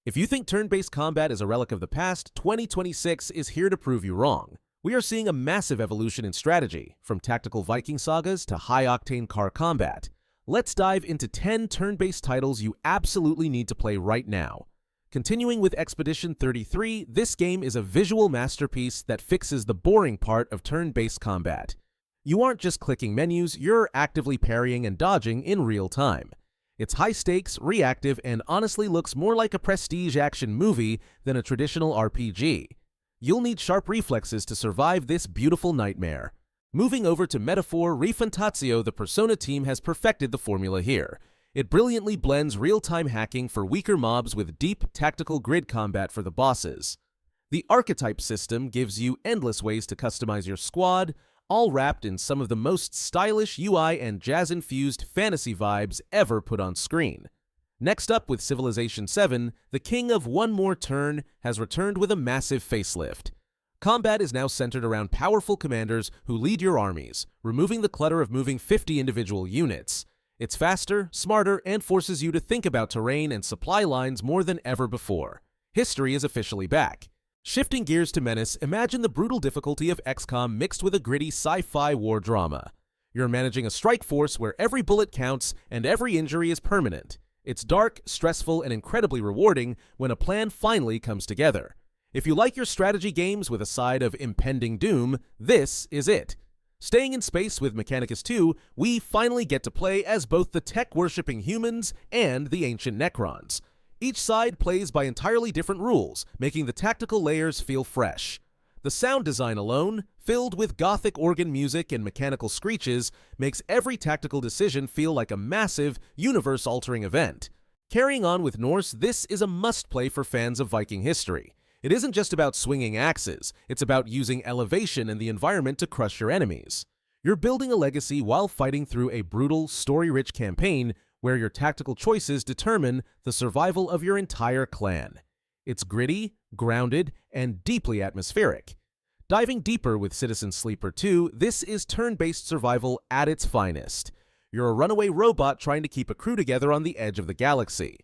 If you think turn-based combat is a relic of the past, 2026 is here to prove you wrong. We are seeing a massive evolution in strategy, from tactical Viking sagas to high-octane car combat. Let's dive into 10 turn-based titles you absolutely need to play right now. Continuing with Expedition 33, this game is a visual masterpiece that fixes the boring part of turn-based combat. You aren't just clicking menus, you're actively parrying and dodging in real time. It's high-stakes, reactive, and honestly looks more like a prestige action movie than a traditional RPG. You'll need sharp reflexes to survive this beautiful nightmare. Moving over to Metaphor ReFantazio, the Persona team has perfected the formula here. It brilliantly blends real-time hacking for weaker mobs with deep, tactical grid combat for the bosses. The archetype system gives you endless ways to customize your squad, all wrapped in some of the most stylish UI and jazz-infused fantasy vibes ever put on screen. Next up with Civilization VII, the king of one more turn has returned with a massive facelift. Combat is now centered around powerful commanders who lead your armies, removing the clutter of moving 50 individual units. It's faster, smarter, and forces you to think about terrain and supply lines more than ever before. History is officially back. Shifting gears to Menace, imagine the brutal difficulty of XCOM mixed with a gritty sci-fi war drama. You're managing a strike force where every bullet counts and every injury is permanent. It's dark, stressful, and incredibly rewarding when a plan finally comes together. If you like your strategy games with a side of impending doom, this is it. Staying in space with Mechanicus II, we finally get to play as both the tech-worshipping humans and the ancient Necrons. Each side plays by entirely different rules, making the tactical layers feel fresh. The sound design alone, filled with gothic organ music and mechanical screeches, makes every tactical decision feel like a massive, universe-altering event. Carrying on with NORSE, this is a must-play for fans of Viking history. It isn't just about swinging axes, it's about using elevation and the environment to crush your enemies. You're building a legacy while fighting through a brutal, story-rich campaign where your tactical choices determine the survival of your entire clan. It's gritty, grounded, and deeply atmospheric. Diving deeper with Citizen Sleeper 2, this is turn-based survival at its finest. You're a runaway robot trying to keep a crew together on the edge of the galaxy.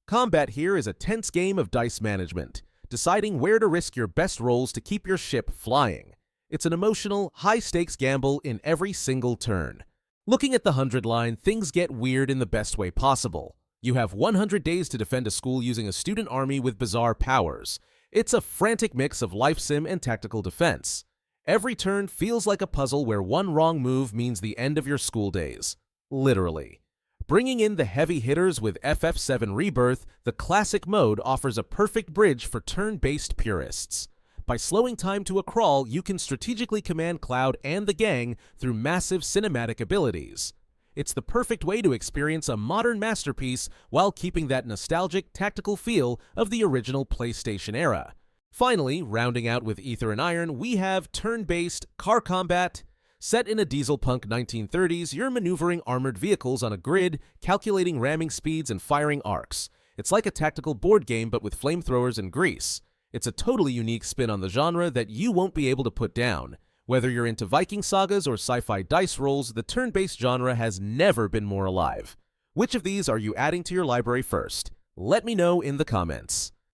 Combat here is a tense game of dice management, deciding where to risk your best rolls to keep your ship flying. It's an emotional, high-stakes gamble in every single turn. Looking at the 100 line, things get weird in the best way possible. You have 100 days to defend a school using a student army with bizarre powers. It's a frantic mix of life sim and tactical defense. Every turn feels like a puzzle where one wrong move means the end of your school days. Literally. Bringing in the heavy hitters with FF7 Rebirth, the classic mode offers a perfect bridge for turn-based purists. By slowing time to a crawl, you can strategically command Cloud and the gang through massive cinematic abilities. It's the perfect way to experience a modern masterpiece while keeping that nostalgic, tactical feel of the original PlayStation era. Finally, rounding out with Aether Iron, we have turn-based car combat. Set in a diesel-punk 1930s, you're maneuvering armored vehicles on a grid, calculating ramming speeds and firing arcs. It's like a tactical board game but with flamethrowers and grease. It's a totally unique spin on the genre that you won't be able to put down. Whether you're into Viking sagas or sci-fi dice rolls, the turn-based genre has never been more alive. Which of these are you adding to your library first? Let me know in the comments.